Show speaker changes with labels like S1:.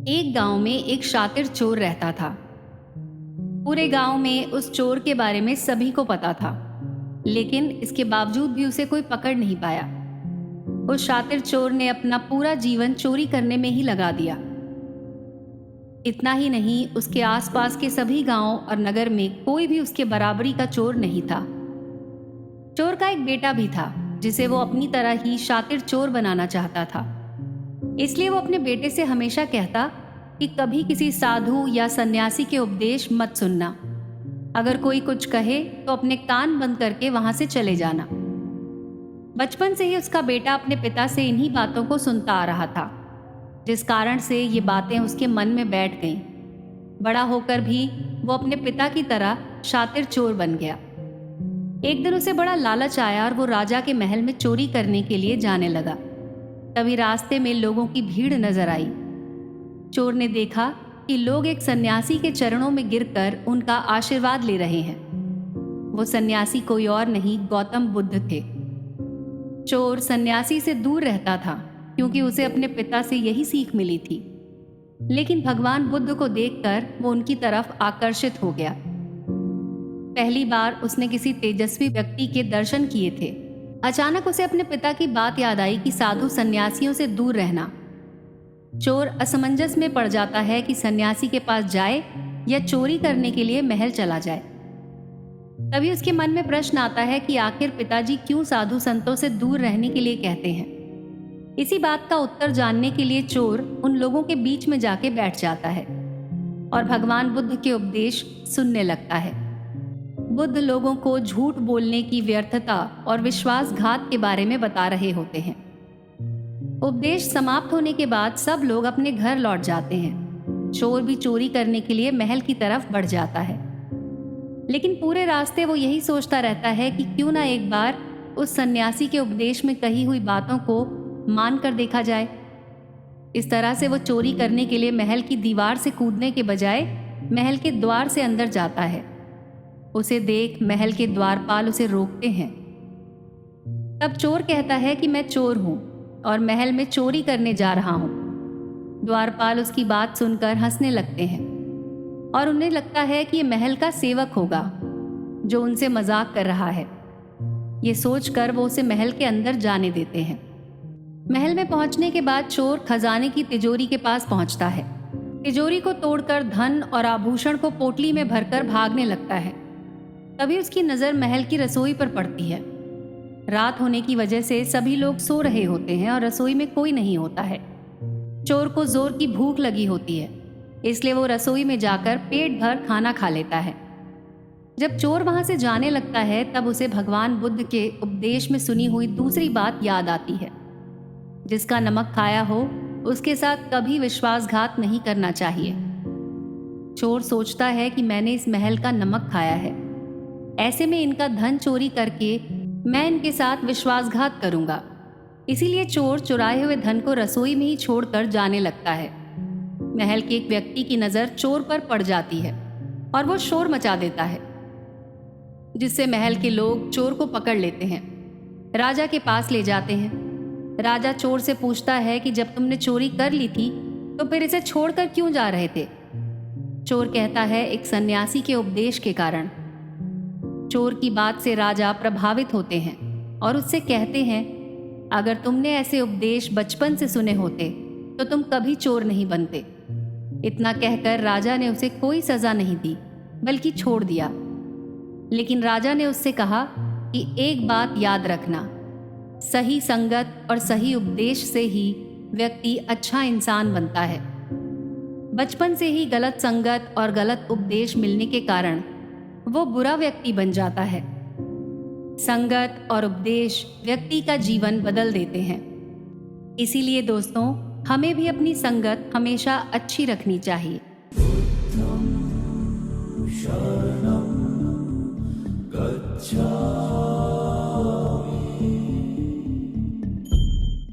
S1: एक गांव में एक शातिर चोर रहता था। पूरे गांव में उस चोर के बारे में सभी को पता था, लेकिन इसके बावजूद भी उसे कोई पकड़ नहीं पाया। उस शातिर चोर ने अपना पूरा जीवन चोरी करने में ही लगा दिया। इतना ही नहीं, उसके आसपास के सभी गांव और नगर में कोई भी उसके बराबरी का चोर नहीं था। चोर का एक बेटा भी था, जिसे वो अपनी तरह ही शातिर चोर बनाना चाहता था। इसलिए वो अपने बेटे से हमेशा कहता कि कभी किसी साधु या सन्यासी के उपदेश मत सुनना। अगर कोई कुछ कहे तो अपने कान बंद करके वहां से चले जाना। बचपन से ही उसका बेटा अपने पिता से इन्हीं बातों को सुनता आ रहा था, जिस कारण से ये बातें उसके मन में बैठ गईं। बड़ा होकर भी वो अपने पिता की तरह शातिर चोर बन गया। एक दिन उसे बड़ा लालच आया और वो राजा के महल में चोरी करने के लिए जाने लगा। तभी रास्ते में लोगों की भीड़ नजर आई। चोर ने देखा कि लोग एक सन्यासी के चरणों में गिरकर उनका आशीर्वाद ले रहे हैं। वो सन्यासी कोई और नहीं, गौतम बुद्ध थे। चोर सन्यासी से दूर रहता था, क्योंकि उसे अपने पिता से यही सीख मिली थी। लेकिन भगवान बुद्ध को देखकर वो उनकी तरफ आकर्षित हो गया। पहली बार उसने किसी तेजस्वी व्यक्ति के दर्शन किए थे। अचानक उसे अपने पिता की बात याद आई कि साधु सन्यासियों से दूर रहना। चोर असमंजस में पड़ जाता है कि सन्यासी के पास जाए या चोरी करने के लिए महल चला जाए। तभी उसके मन में प्रश्न आता है कि आखिर पिताजी क्यों साधु संतों से दूर रहने के लिए कहते हैं। इसी बात का उत्तर जानने के लिए चोर उन लोगों के बीच में जाके बैठ जाता है और भगवान बुद्ध के उपदेश सुनने लगता है। बुद्ध लोगों को झूठ बोलने की व्यर्थता और विश्वासघात के बारे में बता रहे होते हैं। उपदेश समाप्त होने के बाद सब लोग अपने घर लौट जाते हैं। चोर भी चोरी करने के लिए महल की तरफ बढ़ जाता है, लेकिन पूरे रास्ते वो यही सोचता रहता है कि क्यों ना एक बार उस सन्यासी के उपदेश में कही हुई बातों को मान कर देखा जाए। इस तरह से वो चोरी करने के लिए महल की दीवार से कूदने के बजाय महल के द्वार से अंदर जाता है। उसे देख महल के द्वारपाल उसे रोकते हैं। तब चोर कहता है कि मैं चोर हूं और महल में चोरी करने जा रहा हूं। द्वारपाल उसकी बात सुनकर हंसने लगते हैं और उन्हें लगता है कि ये महल का सेवक होगा जो उनसे मजाक कर रहा है। ये सोचकर वो उसे महल के अंदर जाने देते हैं। महल में पहुंचने के बाद चोर खजाने की तिजोरी के पास पहुंचता है। तिजोरी को तोड़कर धन और आभूषण को पोटली में भरकर भागने लगता है। तभी उसकी नजर महल की रसोई पर पड़ती है। रात होने की वजह से सभी लोग सो रहे होते हैं और रसोई में कोई नहीं होता है। चोर को जोर की भूख लगी होती है, इसलिए वो रसोई में जाकर पेट भर खाना खा लेता है। जब चोर वहां से जाने लगता है तब उसे भगवान बुद्ध के उपदेश में सुनी हुई दूसरी बात याद आती है। जिसका नमक खाया हो उसके साथ कभी विश्वासघात नहीं करना चाहिए। चोर सोचता है कि मैंने इस महल का नमक खाया है, ऐसे में इनका धन चोरी करके मैं इनके साथ विश्वासघात करूंगा। इसीलिए चोर चुराए हुए धन को रसोई में ही छोड़कर जाने लगता है। महल के एक व्यक्ति की नजर चोर पर पड़ जाती है और वो शोर मचा देता है, जिससे महल के लोग चोर को पकड़ लेते हैं, राजा के पास ले जाते हैं। राजा चोर से पूछता है कि जब तुमने चोरी कर ली थी तो फिर इसे छोड़कर क्यों जा रहे थे। चोर कहता है, एक सन्यासी के उपदेश के कारण। चोर की बात से राजा प्रभावित होते हैं और उससे कहते हैं, अगर तुमने ऐसे उपदेश बचपन से सुने होते तो तुम कभी चोर नहीं बनते। इतना कहकर राजा ने उसे कोई सजा नहीं दी, बल्कि छोड़ दिया। लेकिन राजा ने उससे कहा कि एक बात याद रखना, सही संगत और सही उपदेश से ही व्यक्ति अच्छा इंसान बनता है। बचपन से ही गलत संगत और गलत उपदेश मिलने के कारण वो बुरा व्यक्ति बन जाता है। संगत और उपदेश व्यक्ति का जीवन बदल देते हैं। इसीलिए दोस्तों, हमें भी अपनी संगत हमेशा अच्छी रखनी चाहिए।
S2: शरणं गच्छामि।